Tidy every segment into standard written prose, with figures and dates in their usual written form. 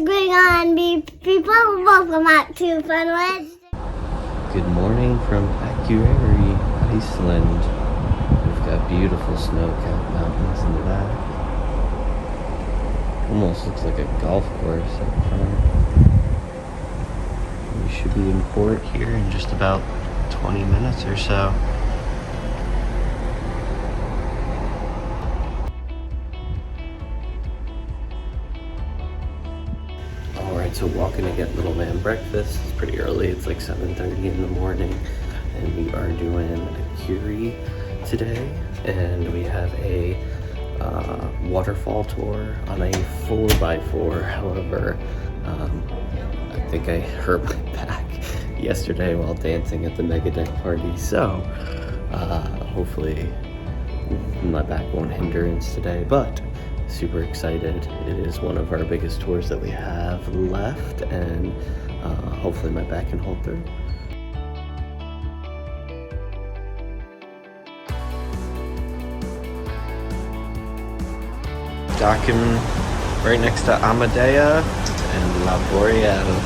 going on, people? Welcome back to Funwedge. Good morning from Akuyeri, Iceland. We've got beautiful snow-capped mountains in the back. Almost looks like a golf course up front. We should be in port here in just about 20 minutes or so. Alright, so walking to get little man breakfast. It's pretty early, it's like 7:30 in the morning. And we are doing Akuyeri today. And we have a waterfall tour on a 4x4. However, I think I hurt my back yesterday while dancing at the Mega Deck party. So, hopefully my back won't hindrance today, but super excited. It is one of our biggest tours that we have left, and hopefully my back can hold through. Docking right next to Amadea and La Boreal.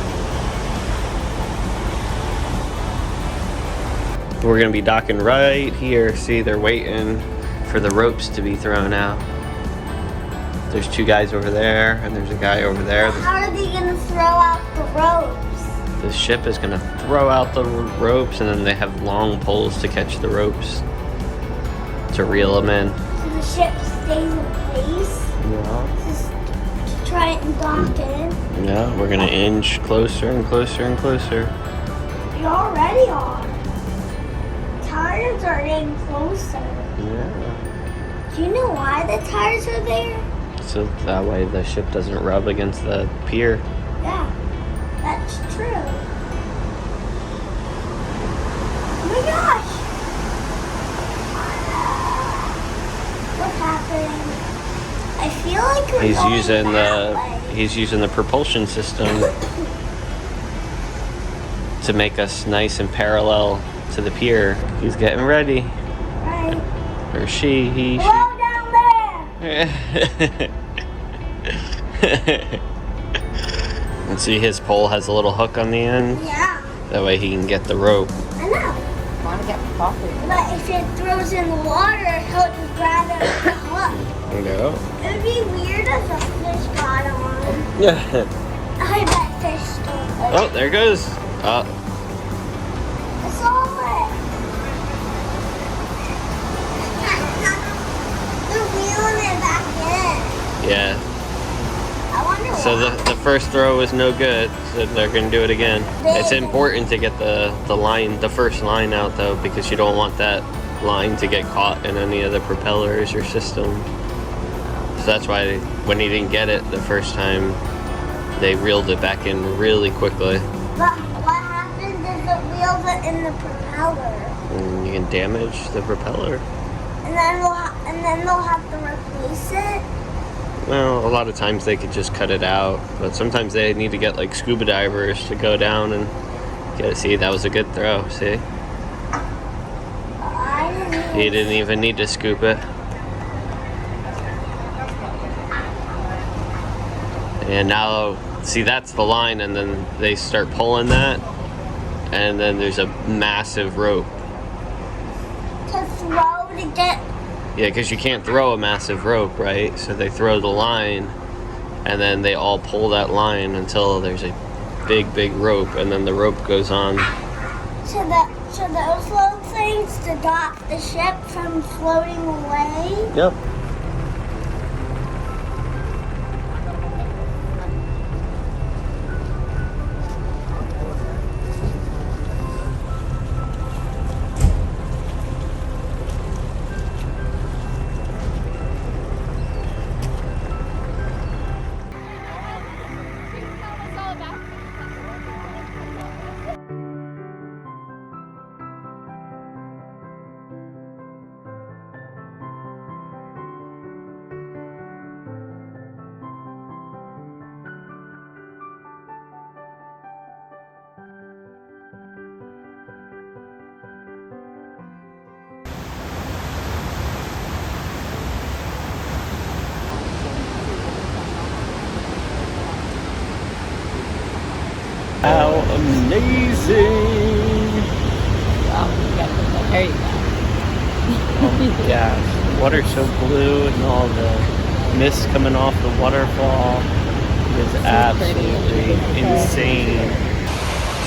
We're gonna be docking right here. See, they're waiting for the ropes to be thrown out. There's two guys over there, and there's a guy over there. How are they gonna throw out the ropes? The ship is gonna throw out the ropes, and then they have long poles to catch the ropes to reel them in. So the ship stays in place? Yeah. Just to try it and dock in? Yeah, we're gonna inch closer and closer and closer. You're already on. Tires are getting closer. Yeah. Do you know why the tires are there? So that way the ship doesn't rub against the pier. Yeah, that's true. Oh my gosh! What's happening? I feel like we're going that way. He's using the propulsion system to make us nice and parallel to the pier. He's getting ready. Right. Or she, he, she. Hello down there! And see, his pole has a little hook on the end. Yeah. That way he can get the rope. I know. Want to get coffee? But if it throws in the water, he'll just grab it with the hook. No. It would be weird if a fish got on. Yeah. I bet fish stole it. Oh, there it goes. Oh. I saw it. They're wheeling it back in. Yeah. I wonder So why. the first throw was no good, so they're gonna do it again. It's important to get the line, the first line out though, because you don't want that line to get caught in any of the propellers or system. So that's why when he didn't get it the first time, they reeled it back in really quickly. But what happens if it wheels it in the propeller? And you can damage the propeller. And then they'll have to replace it? Well, a lot of times they could just cut it out, but sometimes they need to get like scuba divers to go down and get it. See, that was a good throw, see? I didn't He didn't even need to scoop it. And now, see, that's the line, and then they start pulling that, and then there's a massive rope. to throw to get. Yeah, because you can't throw a massive rope, right? So they throw the line, and then they all pull that line until there's a big, big rope, and then the rope goes on. So those little things to dock the ship from floating away. Yep. Amazing! Oh, there you go. Oh my gosh, the water's so blue and all the mist coming off the waterfall is absolutely insane.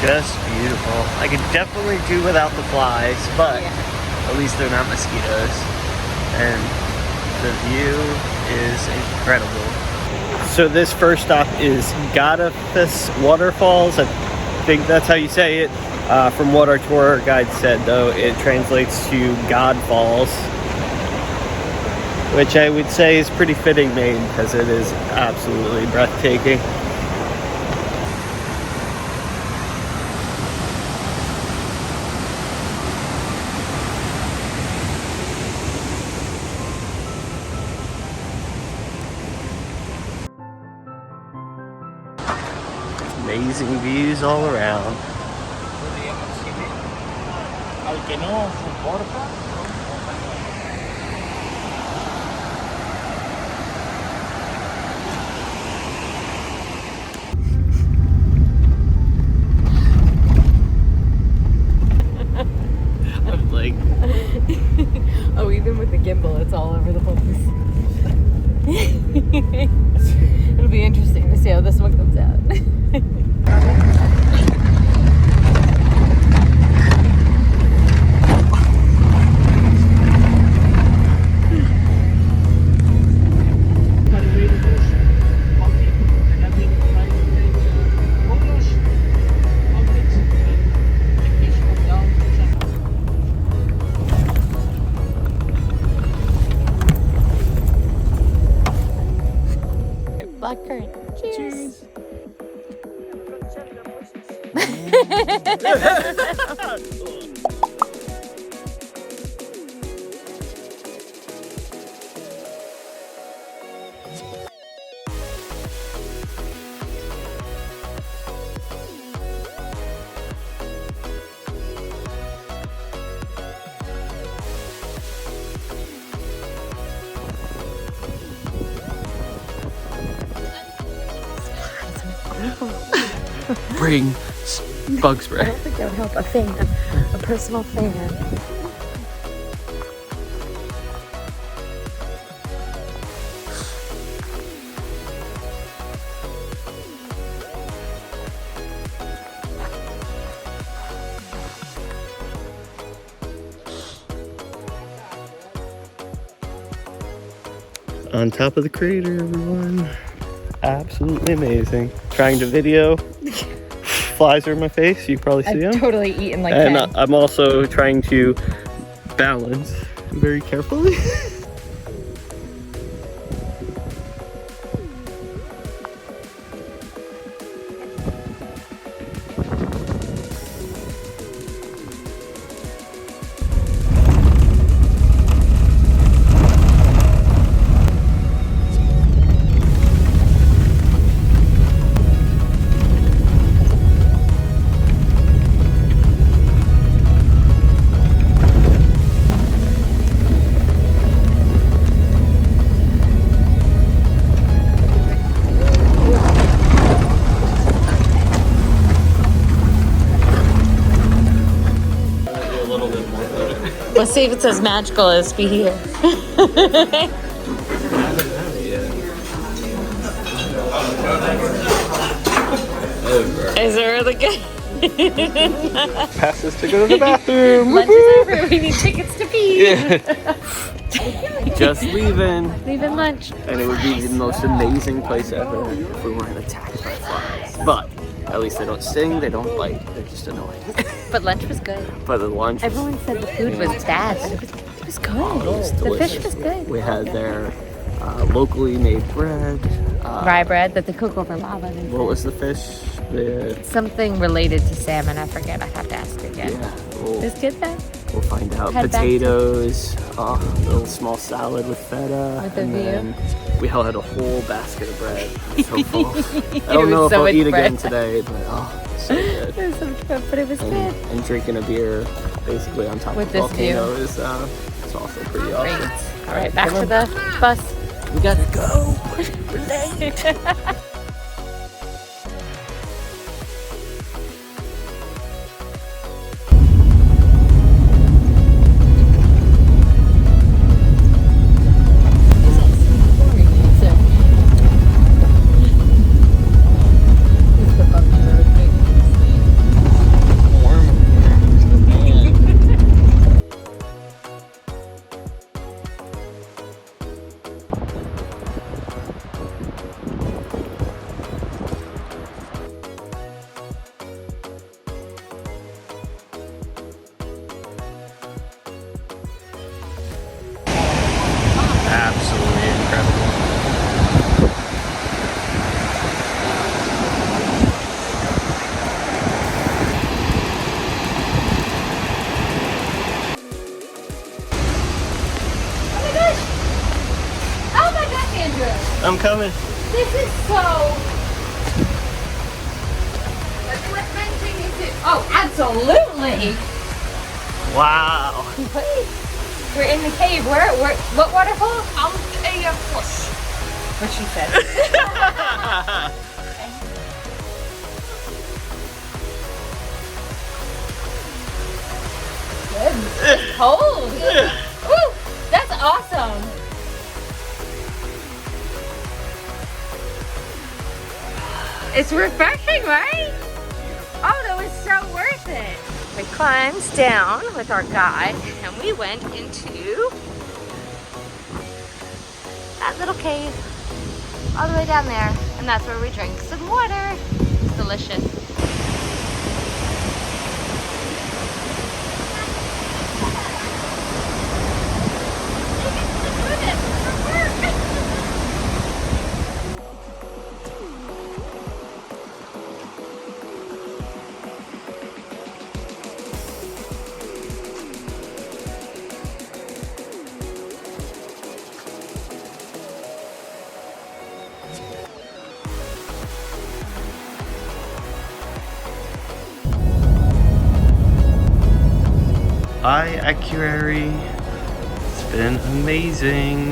Just beautiful. I could definitely do without the flies, but at least they're not mosquitoes. And the view is incredible. So this first stop is Godafoss Waterfalls. I think that's how you say it. From what our tour guide said, though, it translates to God Falls, which I would say is pretty fitting name because it is absolutely breathtaking. Amazing views all around. I'm like, Oh, even with the gimbal, it's all over the place. It'll be interesting to see how this one comes out. Blackcurrant. Cheers. bring bug spray. I don't think that would help a fan, a personal fan. On top of the crater, everyone. Absolutely amazing. Trying to video. Flies are in my face. You probably see them. I've totally eaten like and that. I'm also trying to balance very carefully. Let's see if it's as magical as be here. Is it really good? Pass this to go to the bathroom. Lunch is over. We need tickets to pee. Yeah. Just leaving. Leaving lunch. And it would be the most amazing place ever if we weren't attacked by flies. But at least they don't sting, they don't bite, they're just annoying. But lunch was good. But the lunch, Everyone said the food was bad, but it was good. was The delicious. fish was good. We had their locally made bread. Rye bread that they cook over lava. What was the fish? Something related to salmon. I forget. I have to ask again. Yeah, It was good though. we'll find out. Head back to- Potatoes, a little small salad with feta. With a and view. then we all had a whole basket of bread. So full. I It don't know was if so I'll much eat bread. again today, but so good. It was so much fun, but it was good. And drinking a beer basically on top With of the this view. volcano is it's also pretty Great. awesome. All right, back to the bus. We gotta go. We're late. I'm coming. This is so... Adventing is it? Oh, absolutely. Wow. We're in the cave. What waterfall? Aldeyjarfoss. What she said. It's cold. Woo, that's awesome. It's refreshing, right? Oh, that was so worth it. We climbed down with our guide and we went into that little cave all the way down there. And that's where we drank some water. It's delicious. Hi, Akuyeri. It's been amazing.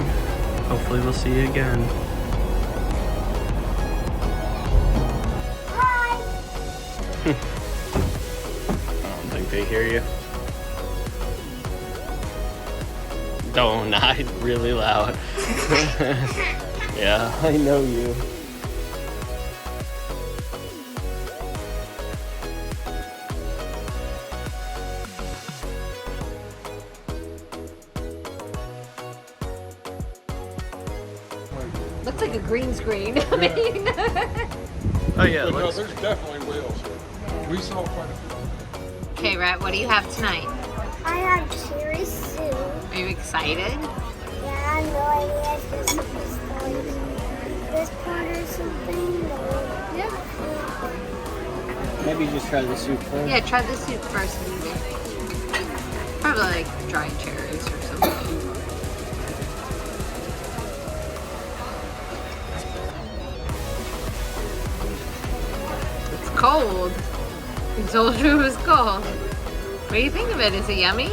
Hopefully we'll see you again. Hi. I don't think they hear you. Don't, not really loud. Yeah, I know you. Looks like a green screen. I mean. Oh yeah, But no, looks. there's definitely whales here. We saw quite a few. Okay, Rhett, what do you have tonight? I have cherry soup. Are you excited? Yeah, no idea if this is like this part or something. Yeah. Maybe just try the soup first. Yeah, try the soup first, maybe. Probably like dried cherries or something. It's cold. I told you it was cold. What do you think of it? Is it yummy?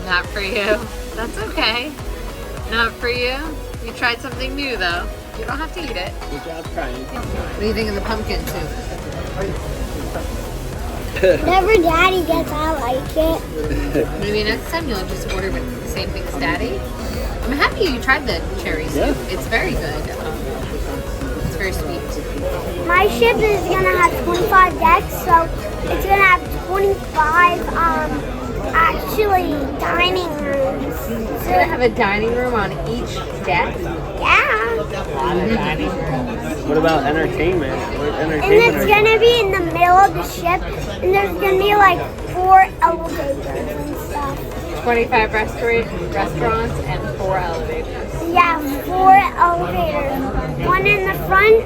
Not for you. That's okay. Not for you. You tried something new though. You don't have to eat it. Good job trying. What do you think of the pumpkin soup? Whatever Daddy gets, I like it. Maybe next time you'll just order the same thing as Daddy. I'm happy you tried the cherry soup. Yeah. It's very good. It's very sweet. My ship is gonna have 25 decks, so it's gonna have 25 actually dining rooms. It's gonna have a dining room on each deck. Yeah. A lot of dining rooms. What about entertainment? What And entertainment it's are gonna be in the middle of the ship, and there's gonna be like 4 elevators and stuff. 25 restaurants and 4 elevators. Yeah, 4 elevators. One in the front,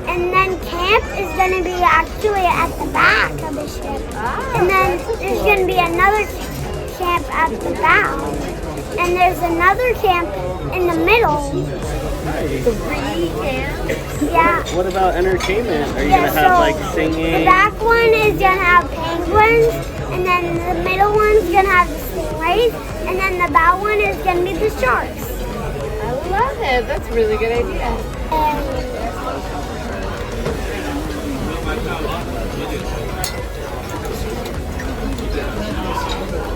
and then camp is gonna be actually at the back of the ship. And then there's gonna be another camp at the back. And there's another camp in the middle. 3 camps. Yeah. What about entertainment? Are you Yeah, gonna have so like The singing? back one is gonna have penguins, and then the middle one's gonna have the stingrays, and then the bow one is gonna be the sharks. I love it. That's a really good idea. And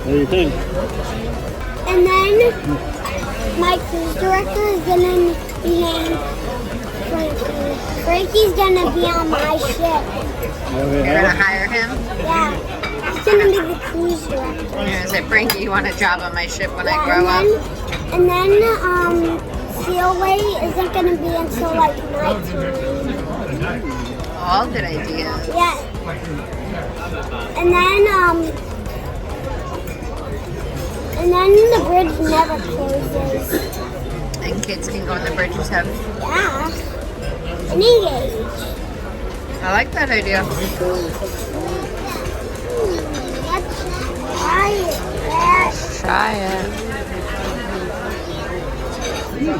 What do you think? And then my cruise director is gonna be named Frankie. Frankie's gonna be on my ship. You're gonna hire him? Yeah, he's gonna be the cruise director. You're gonna say, Frankie, you want a job on my ship when I Yeah, grow up? and then Sealway isn't gonna be until like nighttime. All good ideas. Yeah. And then the bridge never closes. And kids can go on the bridge and have. Yeah. Any age. I like that idea. Let's try it. Try it. Pretty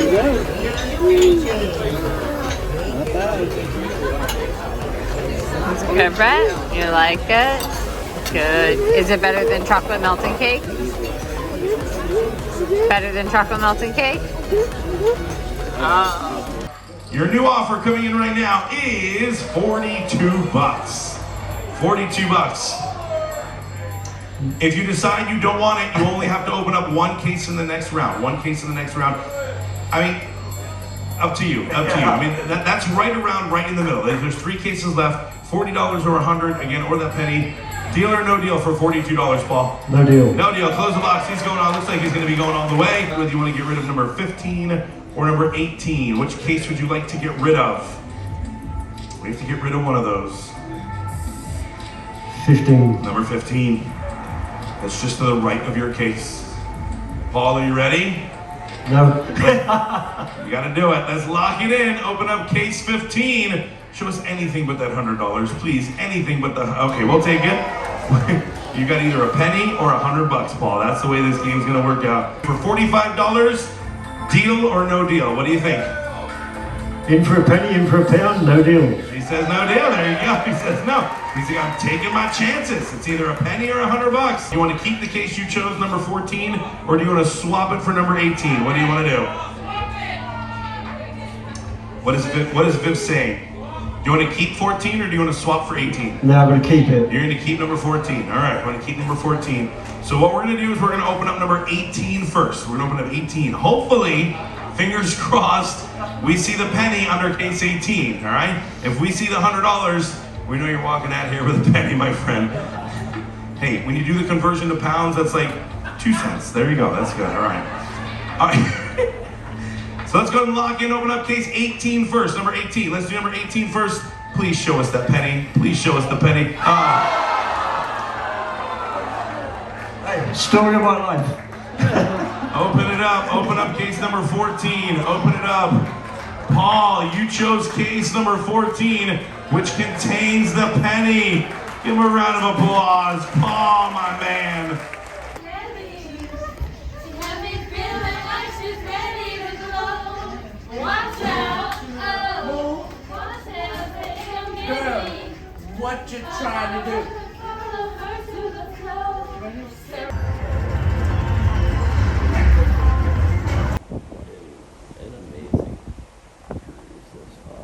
good. Not bad. It's good, Brett? You like it? Good. Is it better than chocolate melting cake? Better than chocolate melting cake? Oh. Your new offer coming in right now is 42 bucks. 42 bucks. If you decide you don't want it, you only have to open up one case in the next round. One case in the next round. I mean, up to you, up to you. I mean, that's right around, right in the middle. There's 3 cases left, $40 or 100, again, or that penny. Deal or no deal for $42, Paul? No deal. No deal. Close the box. He's going on. Looks like he's going to be going all the way. Whether you want to get rid of number 15 or number 18, which case would you like to get rid of? We have to get rid of one of those. 15. Number 15. That's just to the right of your case. Paul, are you ready? No. You got to do it. Let's lock it in. Open up case 15. Show us anything but that $100, please. Anything but the. Okay, we'll take it. You got either a penny or $100, Paul. That's the way this game's gonna work out. For $45, deal or no deal? What do you think? In for a penny, in for a pound, no deal. He says no deal. There you go. He says no. He's like, I'm taking my chances. It's either a penny or $100. You want to keep the case you chose, number 14, or do you want to swap it for number 18? What do you want to do? What is Viv saying? Do you want to keep 14 or do you want to swap for 18? No, I'm going to keep it. You're going to keep number 14. All right, we're going to keep number 14. So what we're going to do is we're going to open up number 18 first. We're going to open up 18. Hopefully, fingers crossed, we see the penny under case 18, all right? If we see the $100, we know you're walking out here with a penny, my friend. Hey, when you do the conversion to pounds, that's like 2 cents. There you go. That's good. All right. All right. So let's go ahead and lock in, open up case 18 first, number 18. Let's do number 18 first. Please show us that penny. Please show us the penny. Hey, story of my life. Open it up. Open up case number 14. Open it up. Paul, you chose case number 14, which contains the penny. Give him a round of applause. Paul, my man. What you trying to do? An amazing cruise thus far.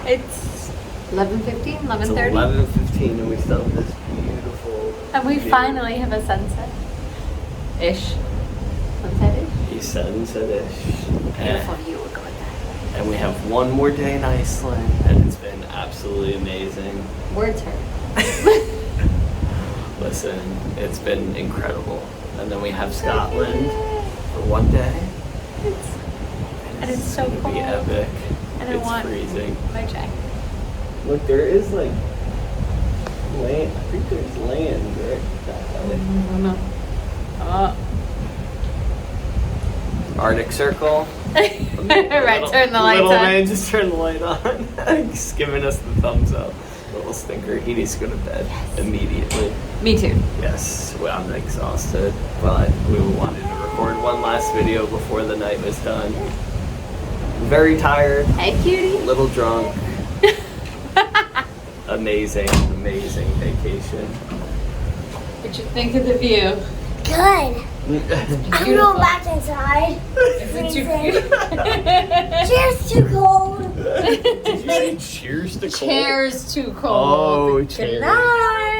It's 11:15, 11:30. It's 11:15 and we still have this beautiful And we view. finally have a sunset-ish. Sunset-ish? Sunset-ish. Beautiful view, we'll go with that. And we have one more day in Iceland, and it's been absolutely amazing. Words hurt. Listen, it's been incredible. And then we have Scotland for one day. And it's so gonna cold. be epic. And I It's want freezing. my jacket. Look, there is like land. I think there's land right that way. Oh no. Arctic Circle. Right, turn the lights Little on. man just turned the light on. He's giving us the thumbs up. Little stinker. He needs to go to bed immediately. Me too. Yes, well, I'm exhausted. But we wanted to record one last video before the night was done. Very tired. Hey, cutie. A little drunk. Amazing vacation. What'd you think of the view? Good. I'm going back inside. Is it too Cheers, too cold. Did you say cheers to cold? Chairs too cold. Oh, Good cheers. night.